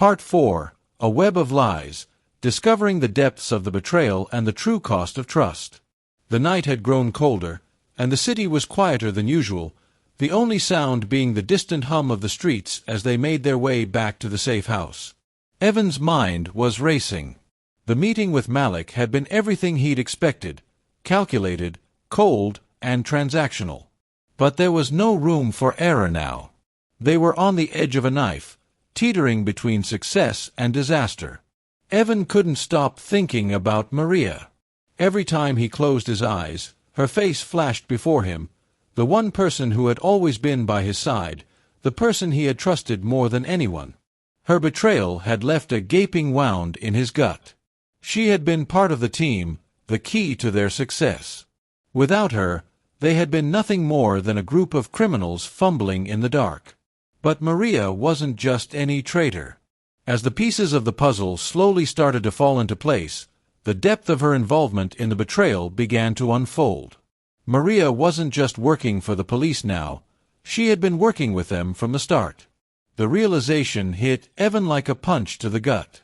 Part 4. A Web of Lies. Discovering the depths of the betrayal and the true cost of trust. The night had grown colder, and the city was quieter than usual, the only sound being the distant hum of the streets as they made their way back to the safe house. Evan's mind was racing. The meeting with Malik had been everything he'd expected, calculated, cold, and transactional. But there was no room for error now. They were on the edge of a knife, teetering between success and disaster. Evan couldn't stop thinking about Maria. Every time he closed his eyes, her face flashed before him, the one person who had always been by his side, the person he had trusted more than anyone. Her betrayal had left a gaping wound in his gut. She had been part of the team, the key to their success. Without her, they had been nothing more than a group of criminals fumbling in the dark. But Maria wasn't just any traitor. As the pieces of the puzzle slowly started to fall into place, the depth of her involvement in the betrayal began to unfold. Maria wasn't just working for the police now, she had been working with them from the start. The realization hit Evan like a punch to the gut.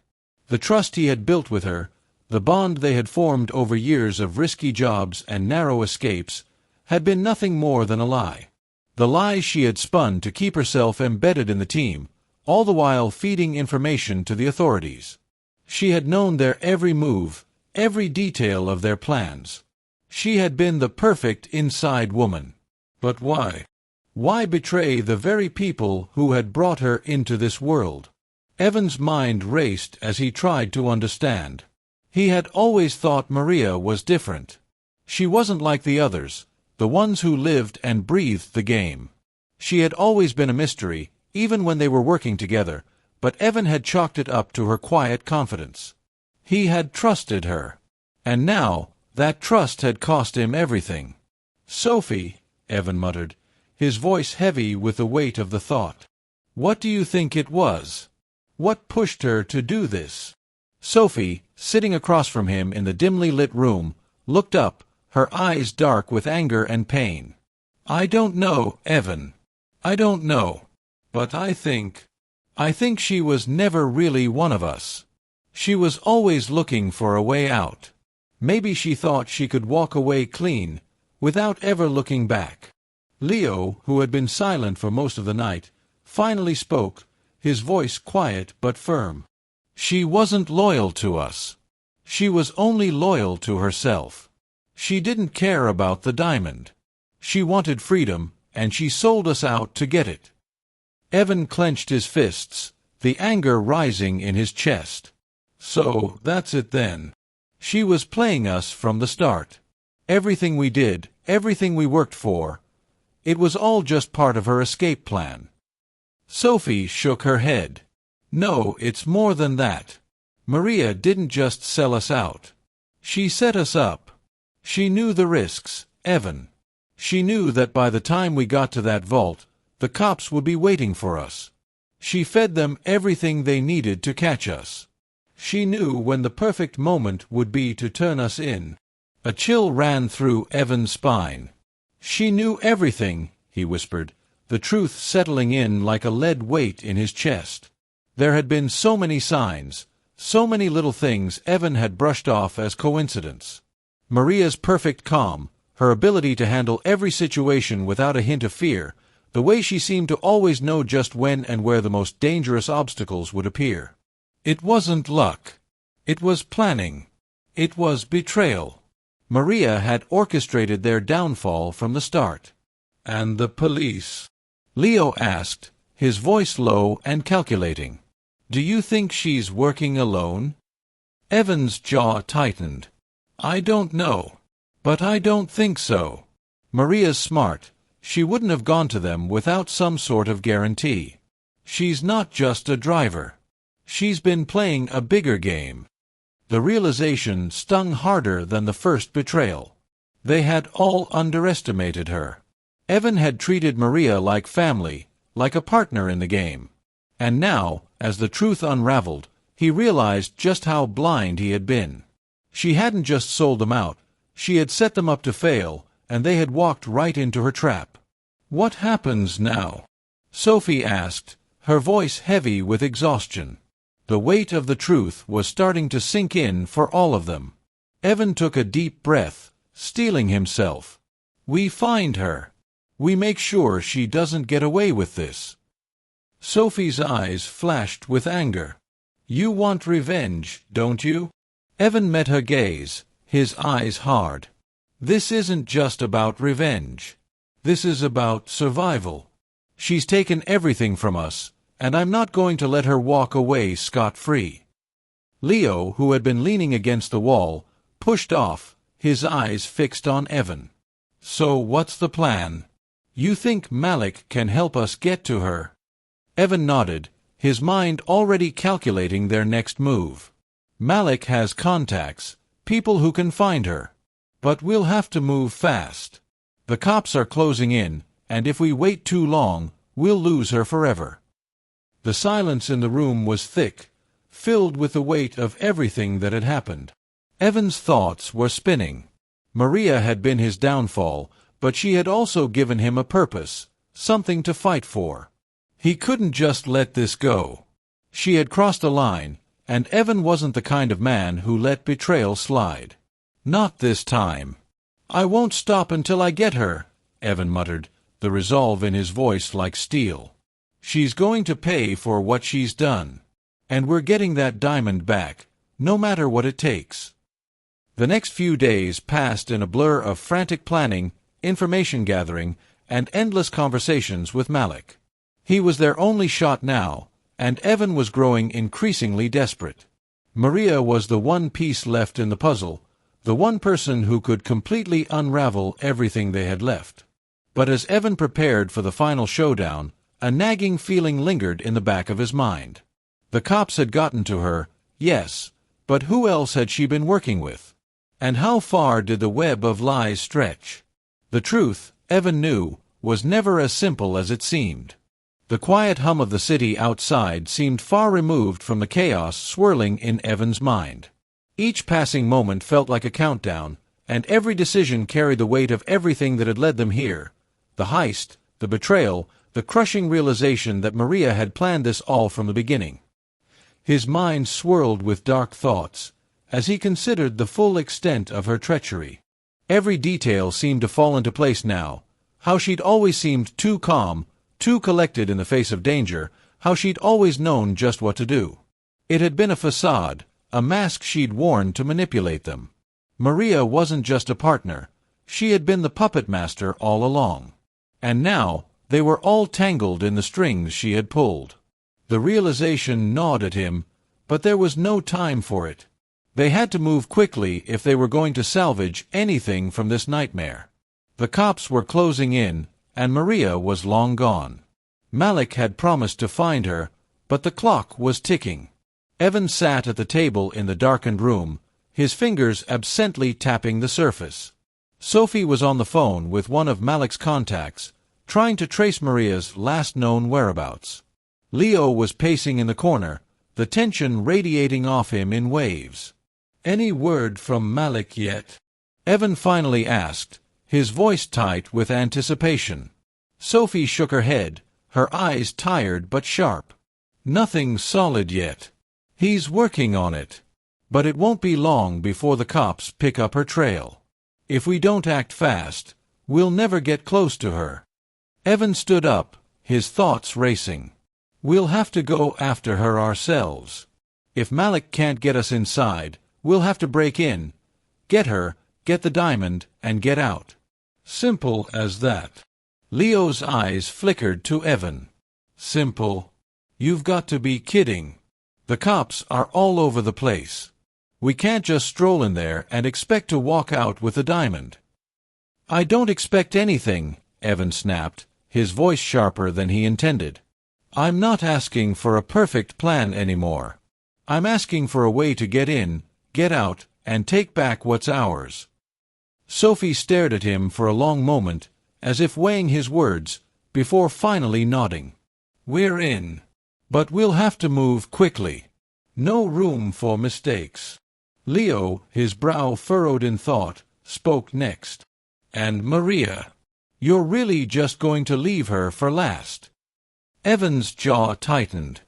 The trust he had built with her, the bond they had formed over years of risky jobs and narrow escapes, had been nothing more than a lie. The lies she had spun to keep herself embedded in the team, all the while feeding information to the authorities. She had known their every move, every detail of their plans. She had been the perfect inside woman. But why? Why betray the very people who had brought her into this world? Evan's mind raced as he tried to understand. He had always thought Maria was different. She wasn't like the others, the ones who lived and breathed the game. She had always been a mystery, even when they were working together, but Evan had chalked it up to her quiet confidence. He had trusted her. And now, that trust had cost him everything. "Sophie," Evan muttered, his voice heavy with the weight of the thought. "What do you think it was? What pushed her to do this?" Sophie, sitting across from him in the dimly lit room, looked up, her eyes dark with anger and pain. "I don't know, Evan. I don't know. But I think she was never really one of us. She was always looking for a way out. Maybe she thought she could walk away clean, without ever looking back." Leo, who had been silent for most of the night, finally spoke, his voice quiet but firm. "She wasn't loyal to us. She was only loyal to herself. She didn't care about the diamond. She wanted freedom, and she sold us out to get it." Evan clenched his fists, the anger rising in his chest. "So, that's it then. She was playing us from the start. Everything we did, everything we worked for, it was all just part of her escape plan." Sophie shook her head. "No, it's more than that. Maria didn't just sell us out. She set us up. She knew the risks, Evan. She knew that by the time we got to that vault, the cops would be waiting for us. She fed them everything they needed to catch us. She knew when the perfect moment would be to turn us in." A chill ran through Evan's spine. "She knew everything," he whispered, the truth settling in like a lead weight in his chest. There had been so many signs, so many little things Evan had brushed off as coincidence. Maria's perfect calm, her ability to handle every situation without a hint of fear, the way she seemed to always know just when and where the most dangerous obstacles would appear. It wasn't luck. It was planning. It was betrayal. Maria had orchestrated their downfall from the start. "And the police?" Leo asked, his voice low and calculating. "Do you think she's working alone?" Evan's jaw tightened. "I don't know. But I don't think so. Maria's smart. She wouldn't have gone to them without some sort of guarantee. She's not just a driver. She's been playing a bigger game." The realization stung harder than the first betrayal. They had all underestimated her. Evan had treated Maria like family, like a partner in the game. And now, as the truth unraveled, he realized just how blind he had been. She hadn't just sold them out, she had set them up to fail, and they had walked right into her trap. "What happens now?" Sophie asked, her voice heavy with exhaustion. The weight of the truth was starting to sink in for all of them. Evan took a deep breath, steeling himself. We find her. We make sure she doesn't get away with this. Sophie's eyes flashed with anger. You want revenge, don't you? Evan met her gaze, his eyes hard. This isn't just about revenge. This is about survival. She's taken everything from us, and I'm not going to let her walk away scot-free. Leo, who had been leaning against the wall, pushed off, his eyes fixed on Evan. So what's the plan? You think Malik can help us get to her? Evan nodded, his mind already calculating their next move. Malik has contacts, people who can find her. But we'll have to move fast. The cops are closing in, and if we wait too long, we'll lose her forever. The silence in the room was thick, filled with the weight of everything that had happened. Evan's thoughts were spinning. Maria had been his downfall, but she had also given him a purpose, something to fight for. He couldn't just let this go. She had crossed a line, and Evan wasn't the kind of man who let betrayal slide. Not this time. I won't stop until I get her, Evan muttered, the resolve in his voice like steel. She's going to pay for what she's done. And we're getting that diamond back, no matter what it takes. The next few days passed in a blur of frantic planning, information gathering, and endless conversations with Malik. He was their only shot now, and Evan was growing increasingly desperate. Maria was the one piece left in the puzzle, the one person who could completely unravel everything they had left. But as Evan prepared for the final showdown, a nagging feeling lingered in the back of his mind. The cops had gotten to her, yes, but who else had she been working with? And how far did the web of lies stretch? The truth, Evan knew, was never as simple as it seemed. The quiet hum of the city outside seemed far removed from the chaos swirling in Evan's mind. Each passing moment felt like a countdown, and every decision carried the weight of everything that had led them here. The heist, the betrayal, the crushing realization that Maria had planned this all from the beginning. His mind swirled with dark thoughts, as he considered the full extent of her treachery. Every detail seemed to fall into place now, how she'd always seemed too calm, too collected in the face of danger, how she'd always known just what to do. It had been a facade, a mask she'd worn to manipulate them. Maria wasn't just a partner, she had been the puppet master all along. And now, they were all tangled in the strings she had pulled. The realization gnawed at him, but there was no time for it. They had to move quickly if they were going to salvage anything from this nightmare. The cops were closing in, and Maria was long gone. Malik had promised to find her, but the clock was ticking. Evan sat at the table in the darkened room, his fingers absently tapping the surface. Sophie was on the phone with one of Malik's contacts, trying to trace Maria's last known whereabouts. Leo was pacing in the corner, the tension radiating off him in waves. Any word from Malik yet? Evan finally asked, his voice tight with anticipation. Sophie shook her head, her eyes tired but sharp. Nothing solid yet. He's working on it. But it won't be long before the cops pick up her trail. If we don't act fast, we'll never get close to her. Evan stood up, his thoughts racing. We'll have to go after her ourselves. If Malik can't get us inside, we'll have to break in, get her, get the diamond, and get out. Simple as that. Leo's eyes flickered to Evan. Simple? You've got to be kidding. The cops are all over the place. We can't just stroll in there and expect to walk out with the diamond. I don't expect anything, Evan snapped, his voice sharper than he intended. I'm not asking for a perfect plan anymore. I'm asking for a way to get in, get out, and take back what's ours. Sophie stared at him for a long moment, as if weighing his words, before finally nodding. We're in. But we'll have to move quickly. No room for mistakes. Leo, his brow furrowed in thought, spoke next. And Maria. You're really just going to leave her for last? Evan's jaw tightened.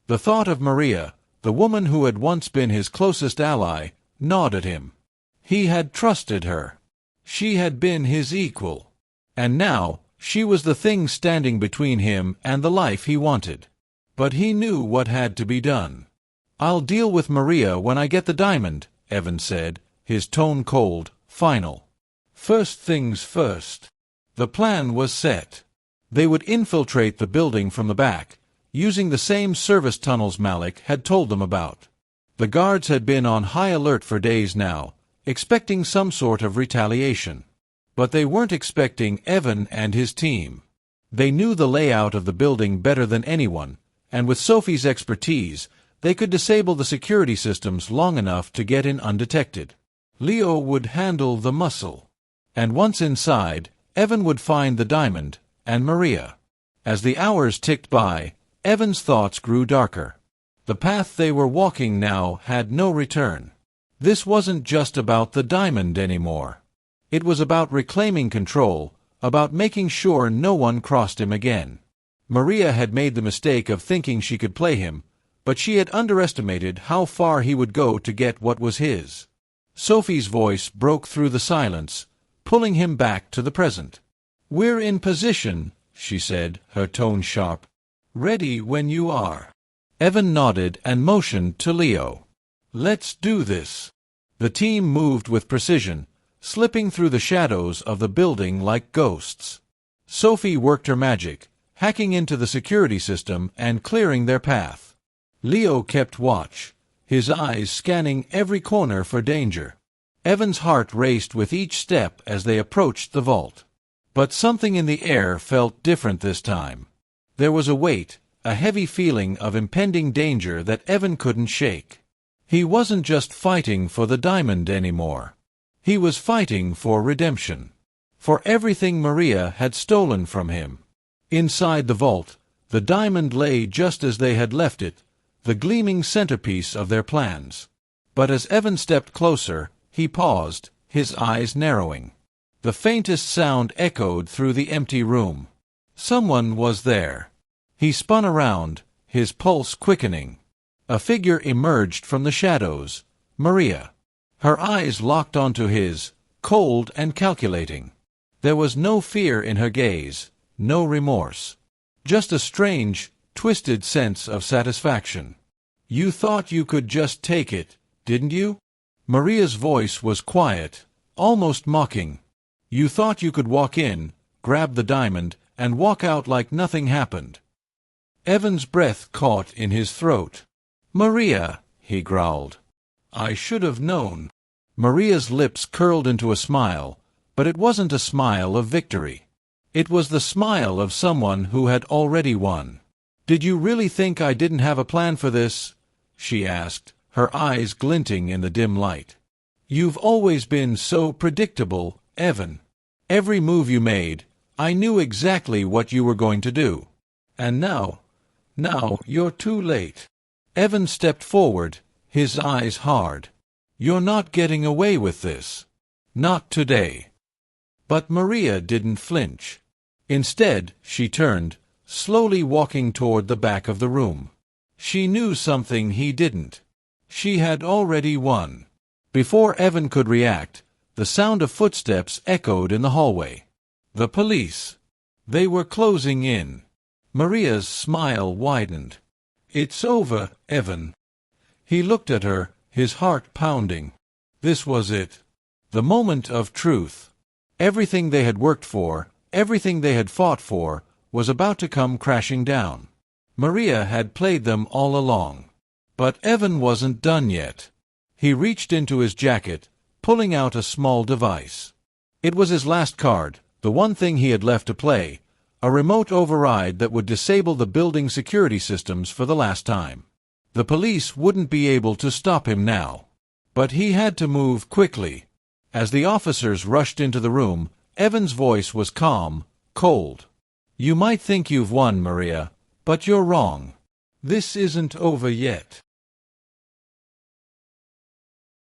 The thought of Maria, The woman who had once been his closest ally gnawed at him. He had trusted her. She had been his equal. And now, she was the thing standing between him and the life he wanted. But he knew what had to be done. "I'll deal with Maria when I get the diamond," Evan said, his tone cold, final. First things first. The plan was set. They would infiltrate the building from the back, using the same service tunnels Malik had told them about. The guards had been on high alert for days now, expecting some sort of retaliation. But they weren't expecting Evan and his team. They knew the layout of the building better than anyone, and with Sophie's expertise, they could disable the security systems long enough to get in undetected. Leo would handle the muscle. And once inside, Evan would find the diamond, and Maria. As the hours ticked by, Evan's thoughts grew darker. The path they were walking now had no return. This wasn't just about the diamond anymore. It was about reclaiming control, about making sure no one crossed him again. Maria had made the mistake of thinking she could play him, but she had underestimated how far he would go to get what was his. Sophie's voice broke through the silence, pulling him back to the present. "We're in position," she said, her tone sharp. "Ready when you are." Evan nodded and motioned to Leo. "Let's do this." The team moved with precision, slipping through the shadows of the building like ghosts. Sophie worked her magic, hacking into the security system and clearing their path. Leo kept watch, his eyes scanning every corner for danger. Evan's heart raced with each step as they approached the vault. But something in the air felt different this time. There was a weight, a heavy feeling of impending danger that Evan couldn't shake. He wasn't just fighting for the diamond anymore. He was fighting for redemption. For everything Maria had stolen from him. Inside the vault, the diamond lay just as they had left it, the gleaming centerpiece of their plans. But as Evan stepped closer, he paused, his eyes narrowing. The faintest sound echoed through the empty room. Someone was there. He spun around, his pulse quickening. A figure emerged from the shadows, Maria. Her eyes locked onto his, cold and calculating. There was no fear in her gaze, no remorse. Just a strange, twisted sense of satisfaction. "You thought you could just take it, didn't you?" Maria's voice was quiet, almost mocking. "You thought you could walk in, grab the diamond, and walk out like nothing happened." Evan's breath caught in his throat. "Maria," he growled. "I should have known." Maria's lips curled into a smile, but it wasn't a smile of victory. It was the smile of someone who had already won. "Did you really think I didn't have a plan for this?" she asked, her eyes glinting in the dim light. "You've always been so predictable, Evan. Every move you made, I knew exactly what you were going to do. And now you're too late." Evan stepped forward, his eyes hard. "You're not getting away with this. Not today." But Maria didn't flinch. Instead, she turned, slowly walking toward the back of the room. She knew something he didn't. She had already won. Before Evan could react, the sound of footsteps echoed in the hallway. The police. They were closing in. Maria's smile widened. "It's over, Evan." He looked at her, his heart pounding. This was it. The moment of truth. Everything they had worked for, everything they had fought for, was about to come crashing down. Maria had played them all along. But Evan wasn't done yet. He reached into his jacket, pulling out a small device. It was his last card, the one thing he had left to play, a remote override that would disable the building security systems for the last time. The police wouldn't be able to stop him now. But he had to move quickly. As the officers rushed into the room, Evan's voice was calm, cold. "You might think you've won, Maria, but you're wrong. This isn't over yet."